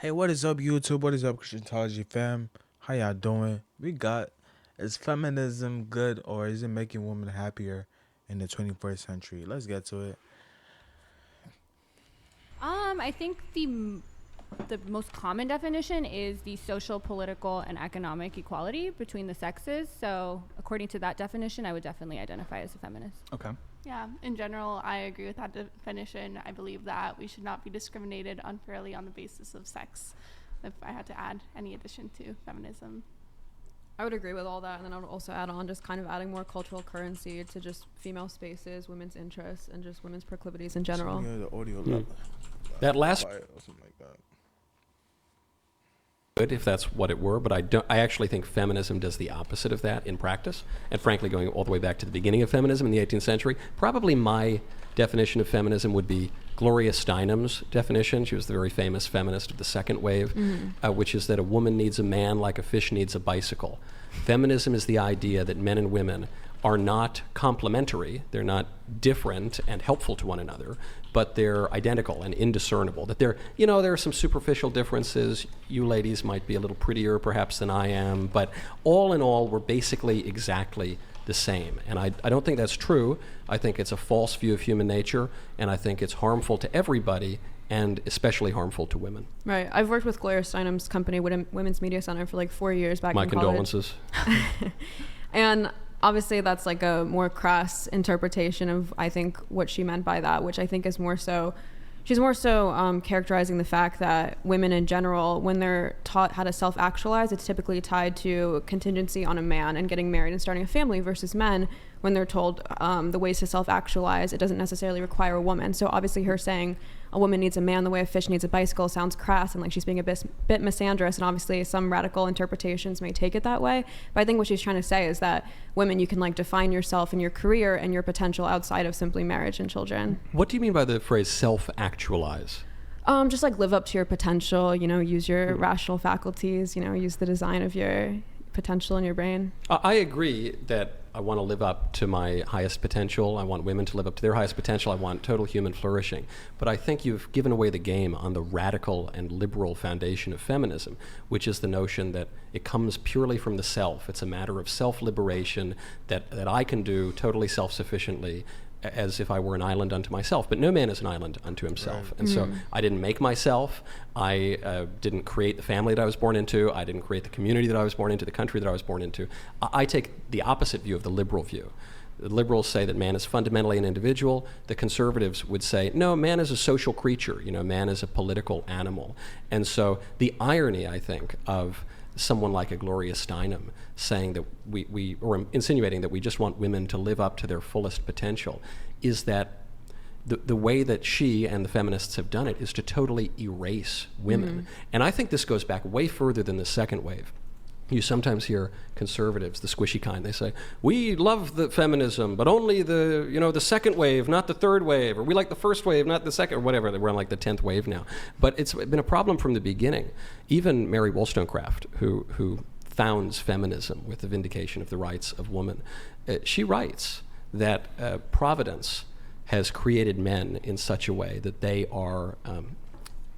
Hey, what is up, YouTube? What is up, Christianology fam? How y'all doing? Is feminism good or is it making women happier in the 21st century? Let's get to it. I think the most common definition is the social, political, and economic equality between the sexes. So, according to that definition, I would definitely identify as a feminist. Okay. Yeah, in general, I agree with that definition. I believe that we should not be discriminated unfairly on the basis of sex. If I had to add any addition to feminism. I would agree with all that, and then I would also add on just kind of adding more cultural currency to just female spaces, women's interests, and just women's proclivities in general. So, yeah, the audio That last quiet or something like that. good if that's what it were, but I actually think feminism does the opposite of that in practice. And frankly, going all the way back to the beginning of feminism in the 18th century, probably my definition of feminism would be Gloria Steinem's definition. She was the very famous feminist of the second wave, which is that a woman needs a man like a fish needs a bicycle. Feminism is the idea that men and women are not complementary, they're not different and helpful to one another, but they're identical and indiscernible. That there are some superficial differences. You ladies might be a little prettier perhaps than I am, but all in all, we're basically exactly the same. And I don't think that's true. I think it's a false view of human nature, and I think it's harmful to everybody, and especially harmful to women. Right. I've worked with Gloria Steinem's company, Women's Media Center, for like 4 years back My in college. condolences. And obviously that's like a more crass interpretation of, I think, what she meant by that, which I think is more so, she's more so characterizing the fact that women in general, when they're taught how to self-actualize, it's typically tied to contingency on a man and getting married and starting a family, versus men, when they're told the ways to self-actualize, it doesn't necessarily require a woman. So obviously her saying a woman needs a man the way a fish needs a bicycle sounds crass and like she's being a bit misandrous, and obviously some radical interpretations may take it that way. But I think what she's trying to say is that women, you can like define yourself and your career and your potential outside of simply marriage and children. What do you mean by the phrase self-actualize? Just like live up to your potential, use your rational faculties, use the design of your potential in your brain. I agree that I want to live up to my highest potential. I want women to live up to their highest potential. I want total human flourishing. But I think you've given away the game on the radical and liberal foundation of feminism, which is the notion that it comes purely from the self. It's a matter of self-liberation that I can do totally self-sufficiently, as if I were an island unto myself. But no man is an island unto himself. Right. And so I didn't make myself. I didn't create the family that I was born into. I didn't create the community that I was born into, the country that I was born into. I take the opposite view of the liberal view. The liberals say that man is fundamentally an individual. The conservatives would say, no, man is a social creature. Man is a political animal. And so the irony, I think, of someone like a Gloria Steinem saying that or insinuating that we just want women to live up to their fullest potential, is that the way that she and the feminists have done it is to totally erase women. And I think this goes back way further than the second wave. You sometimes hear conservatives, the squishy kind, they say, we love the feminism, but only the second wave, not the third wave, or we like the first wave, not the second, or whatever. We're on like the 10th wave now. But it's been a problem from the beginning. Even Mary Wollstonecraft, who founds feminism with the vindication of the rights of woman, she writes that Providence has created men in such a way that they are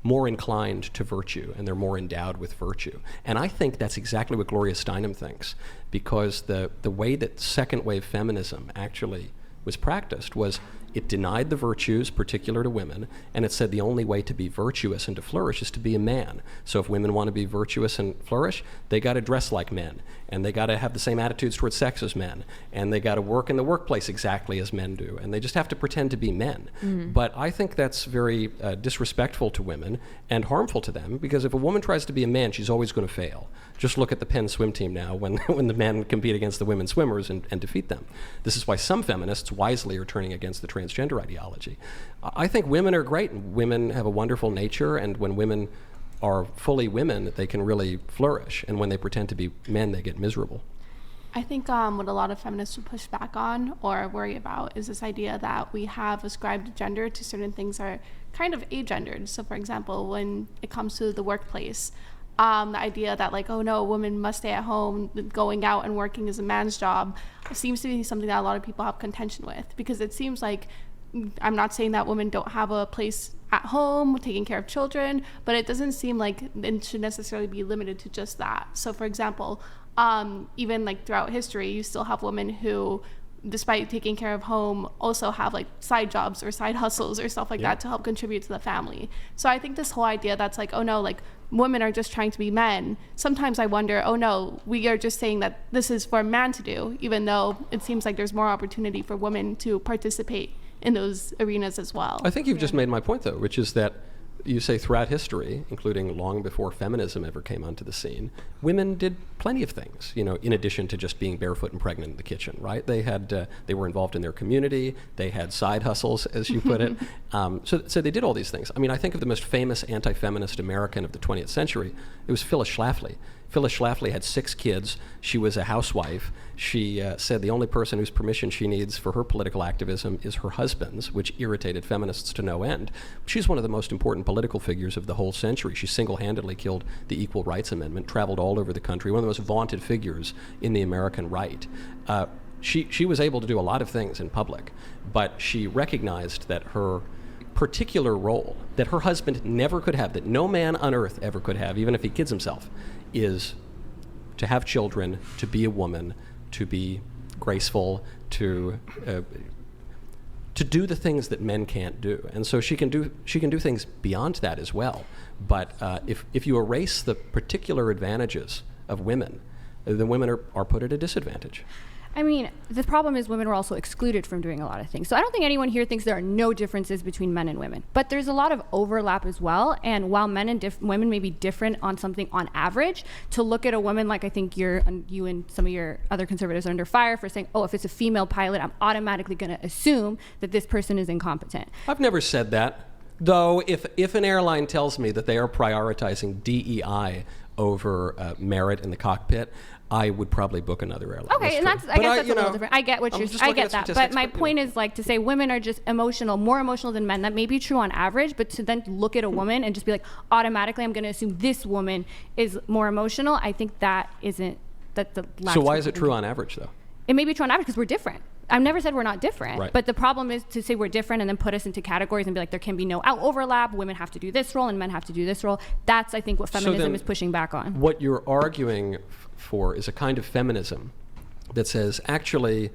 more inclined to virtue, and they're more endowed with virtue. And I think that's exactly what Gloria Steinem thinks, because the way that second wave feminism actually was practiced was it denied the virtues particular to women, and it said the only way to be virtuous and to flourish is to be a man. So if women want to be virtuous and flourish, they got to dress like men, and they got to have the same attitudes towards sex as men, and they got to work in the workplace exactly as men do, and they just have to pretend to be men. But I think that's very disrespectful to women and harmful to them, because if a woman tries to be a man, she's always going to fail. Just look at the Penn swim team now when the men compete against the women swimmers and defeat them. This is why some feminists wisely are turning against the transgender ideology. I think women are great, and women have a wonderful nature, and when women are fully women, they can really flourish, and when they pretend to be men, they get miserable. I think what a lot of feminists would push back on or worry about is this idea that we have ascribed gender to certain things that are kind of agendered. So for example, when it comes to the workplace, the idea that like, oh no, a woman must stay at home, going out and working is a man's job, seems to be something that a lot of people have contention with, because it seems like I'm not saying that women don't have a place at home taking care of children, but it doesn't seem like it should necessarily be limited to just that. So for example, even like throughout history, you still have women who, despite taking care of home, also have like side jobs or side hustles or stuff like that to help contribute to the family. So I think this whole idea that's like, oh no, like women are just trying to be men. Sometimes I wonder, oh no, we are just saying that this is for a man to do, even though it seems like there's more opportunity for women to participate in those arenas as well. I think you've just made my point, though, which is that you say throughout history, including long before feminism ever came onto the scene, women did plenty of things, you know, in addition to just being barefoot and pregnant in the kitchen, right? They were involved in their community. They had side hustles, as you put it. So they did all these things. I mean, I think of the most famous anti-feminist American of the 20th century. It was Phyllis Schlafly. Phyllis Schlafly had 6 kids. She was a housewife. She said the only person whose permission she needs for her political activism is her husband's, which irritated feminists to no end. She's one of the most important political figures of the whole century. She single-handedly killed the Equal Rights Amendment, traveled all over the country, one of the most vaunted figures in the American right. She was able to do a lot of things in public, but she recognized that her particular role that her husband never could have, that no man on earth ever could have, even if he kids himself, is to have children, to be a woman, to be graceful, to do the things that men can't do. And so she can do things beyond that as well. But if you erase the particular advantages of women, then women are put at a disadvantage. I mean, the problem is women are also excluded from doing a lot of things. So I don't think anyone here thinks there are no differences between men and women, but there's a lot of overlap as well. And while men and women may be different on something on average, to look at a woman like I think you and some of your other conservatives are under fire for saying, oh, if it's a female pilot, I'm automatically going to assume that this person is incompetent. I've never said that. Though if an airline tells me that they are prioritizing DEI over merit in the cockpit, I would probably book another airline. Okay, and I guess that's a little different. I get what I get that. But my point is like to say women are just emotional, more emotional than men. That may be true on average, but to then look at a woman and just be like, automatically I'm going to assume this woman is more emotional. I think that isn't, that's the last. So why is it true on average though? It may be true on average because we're different. I've never said we're not different, right. But the problem is to say we're different and then put us into categories and be like, there can be no overlap. Women have to do this role and men have to do this role. That's, I think, what feminism is pushing back on. What you're arguing for is a kind of feminism that says, actually,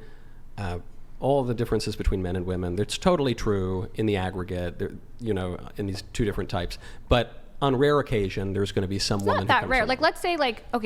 all the differences between men and women, it's totally true in the aggregate, in these two different types. But on rare occasion, there's going to be some woman who comes not that rare. along. Like, let's say,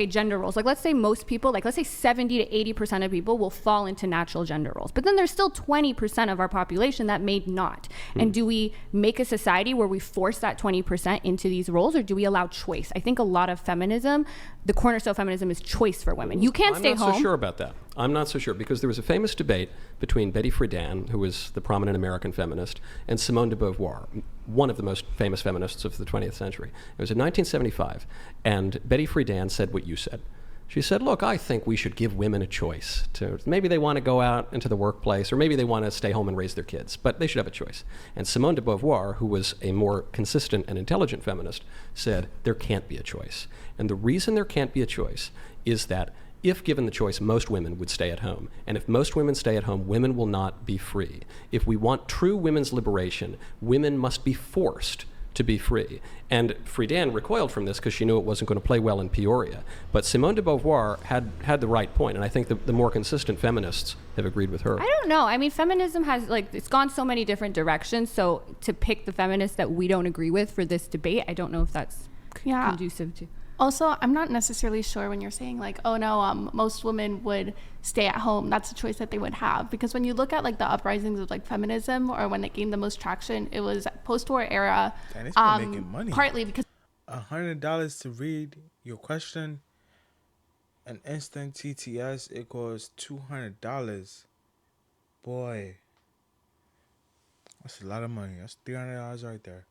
gender roles. Like, let's say most people, let's say 70 to 80% of people will fall into natural gender roles. But then there's still 20% of our population that may not. And do we make a society where we force that 20% into these roles, or do we allow choice? I think a lot of feminism, the cornerstone of feminism is choice for women. You can't stay home. I'm not so sure about that. I'm not so sure, because there was a famous debate between Betty Friedan, who was the prominent American feminist, and Simone de Beauvoir, one of the most famous feminists of the 20th century. It was in 1975, and Betty Friedan said what you said. She said, look, I think we should give women a choice. Maybe they want to go out into the workplace, or maybe they want to stay home and raise their kids, but they should have a choice. And Simone de Beauvoir, who was a more consistent and intelligent feminist, said there can't be a choice. And the reason there can't be a choice is that if given the choice, most women would stay at home. And if most women stay at home, women will not be free. If we want true women's liberation, women must be forced to be free. And Friedan recoiled from this because she knew it wasn't going to play well in Peoria. But Simone de Beauvoir had the right point, and I think the more consistent feminists have agreed with her. I don't know. I mean, feminism has, it's gone so many different directions, so to pick the feminists that we don't agree with for this debate, I don't know if that's conducive to. Also, I'm not necessarily sure when you're saying oh no, most women would stay at home. That's a choice that they would have, because when you look at the uprisings of feminism, or when it gained the most traction, it was post-war era. And it's been making money. Partly because $100 to read your question, an instant TTS equals $200. Boy, that's a lot of money. That's $300 right there.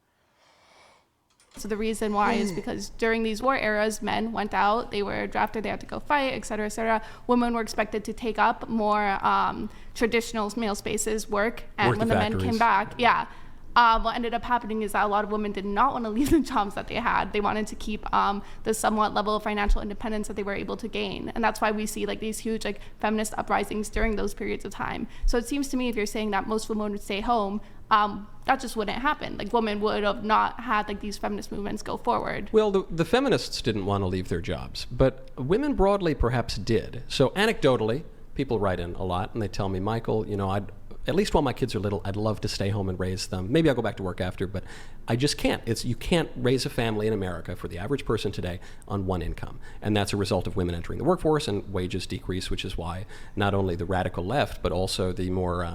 So the reason why is because during these war eras, men went out, they were drafted, they had to go fight, et cetera, et cetera. Women were expected to take up more traditional male spaces, work. And when the men came back, what ended up happening is that a lot of women did not want to leave the jobs that they had. They wanted to keep the somewhat level of financial independence that they were able to gain. And that's why we see like these huge like feminist uprisings during those periods of time. So it seems to me if you're saying that most women would stay home, that just wouldn't happen. Like women would have not had like these feminist movements go forward. Well, the feminists didn't want to leave their jobs, but women broadly perhaps did. So anecdotally, people write in a lot and they tell me, Michael, you know, at least while my kids are little, I'd love to stay home and raise them. Maybe I'll go back to work after, but I just can't. You can't raise a family in America for the average person today on one income. And that's a result of women entering the workforce and wages decrease, which is why not only the radical left, but also the more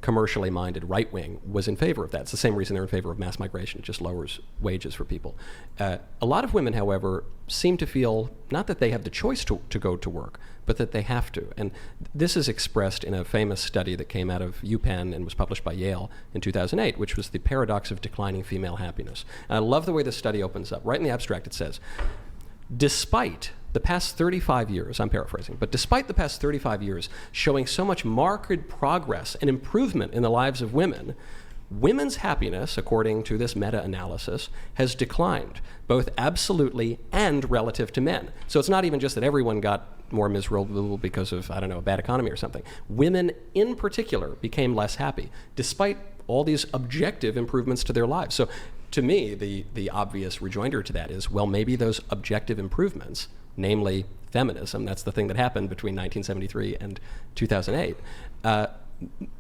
commercially minded right wing was in favor of that. It's the same reason they're in favor of mass migration. It just lowers wages for people. A lot of women, however, seem to feel not that they have the choice to go to work, but that they have to. And this is expressed in a famous study that came out of UPenn and was published by Yale in 2008, which was the paradox of declining female happiness. And I love the way this study opens up. Right in the abstract it says, despite the past 35 years, I'm paraphrasing, but despite the past 35 years showing so much marked progress and improvement in the lives of women, women's happiness, according to this meta-analysis, has declined, both absolutely and relative to men. So it's not even just that everyone got more miserable because of, I don't know, a bad economy or something. Women in particular became less happy, despite all these objective improvements to their lives. So to me, the obvious rejoinder to that is, well, maybe those objective improvements, namely feminism, that's the thing that happened between 1973 and 2008,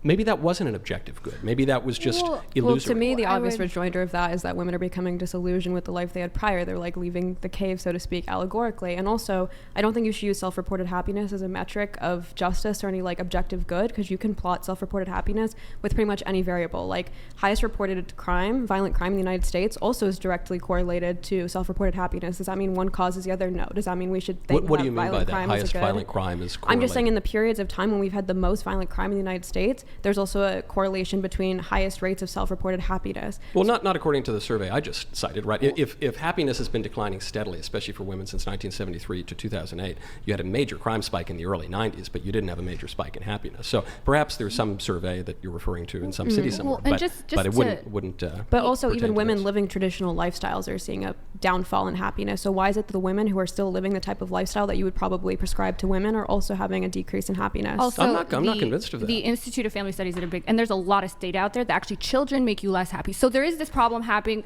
maybe that wasn't an objective good. Maybe that was just illusory. Well, to me, the I obvious would- rejoinder of that is that women are becoming disillusioned with the life they had prior. They're like leaving the cave, so to speak, allegorically. And also, I don't think you should use self-reported happiness as a metric of justice or any like objective good, because you can plot self-reported happiness with pretty much any variable. Like highest reported crime, violent crime in the United States, also is directly correlated to self-reported happiness. Does that mean one causes the other? No. Does that mean we should think What do about you mean by violent that? crime as a Highest good? violent crime is correlated. I'm just saying in the periods of time when we've had the most violent crime in the United States, there's also a correlation between highest rates of self-reported happiness. Well, not according to the survey I just cited, right? If happiness has been declining steadily, especially for women since 1973 to 2008, you had a major crime spike in the early 90s, but you didn't have a major spike in happiness. So perhaps there's some survey that you're referring to in some city somewhere, Well, and but it just wouldn't. But also, even pertain to women this. living traditional lifestyles are seeing a downfall in happiness. So why is it that the women who are still living the type of lifestyle that you would probably prescribe to women are also having a decrease in happiness? Also, I'm not convinced of that. The Institute of Family Studies that are big, and there's a lot of data out there that actually children make you less happy. So there is this problem happening.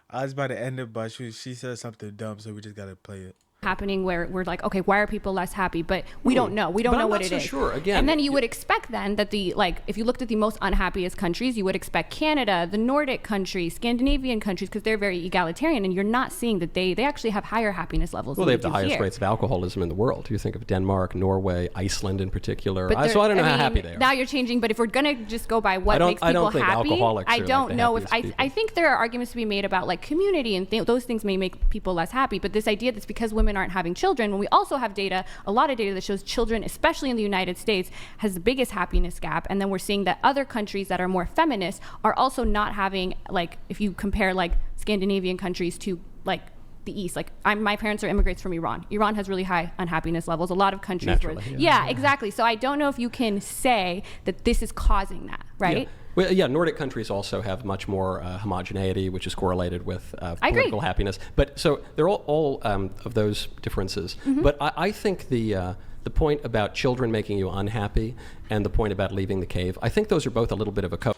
I was about to end it, but she said something dumb, so we just gotta play it. Happening where we're like, okay, why are people less happy? But we don't know. We don't But know I'm what not it so is. sure. Again, and then you would expect then that if you looked at the most unhappiest countries, you would expect Canada, the Nordic countries, Scandinavian countries, because they're very egalitarian, and you're not seeing that they actually have higher happiness levels. Well, than they have the we do highest here. rates of alcoholism in the world. You think of Denmark, Norway, Iceland in particular. But So I don't know how mean, happy they are. Now you're changing, but if we're gonna just go by what makes I people don't think happy, alcoholics I are, like, don't the know if happiest I people. think there are arguments to be made about like community and those things may make people less happy. But this idea that's because women aren't having children, when we also have a lot of data that shows children, especially in the United States, has the biggest happiness gap. And then we're seeing that other countries that are more feminist are also not having, like, if you compare like Scandinavian countries to like the East, like my parents are immigrants from Iran. Iran has really high unhappiness levels. A lot of countries Naturally, yeah, exactly. So I don't know if you can say that this is causing that, right? Yeah. Well, yeah, Nordic countries also have much more homogeneity, which is correlated with I agree. political happiness. But so they're all of those differences. Mm-hmm. But I think the point about children making you unhappy and the point about leaving the cave, I think those are both a little bit of a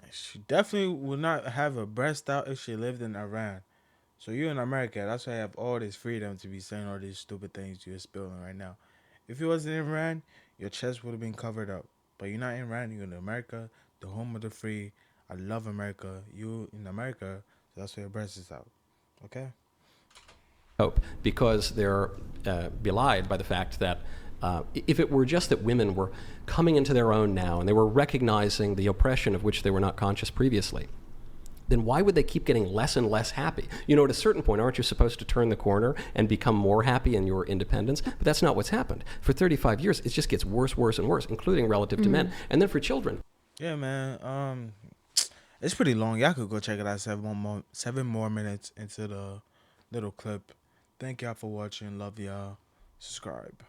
She definitely would not have a breast out if she lived in Iran. So you in America, that's why you have all this freedom to be saying all these stupid things you're spilling right now. If you wasn't in Iran, your chest would have been covered up. But you're not in Iran, you're in America, the home of the free. I love America. You in America, so that's why your breast is out. Okay? hope, because they're belied by the fact that if it were just that women were coming into their own now and they were recognizing the oppression of which they were not conscious previously, then why would they keep getting less and less happy? You know, at a certain point, aren't you supposed to turn the corner and become more happy in your independence? But that's not what's happened. For 35 years, it just gets worse, worse, and worse, including relative to men. And then for children. Yeah, man. It's pretty long. Y'all could go check it out. 7 more minutes into the little clip. Thank y'all for watching. Love y'all. Subscribe.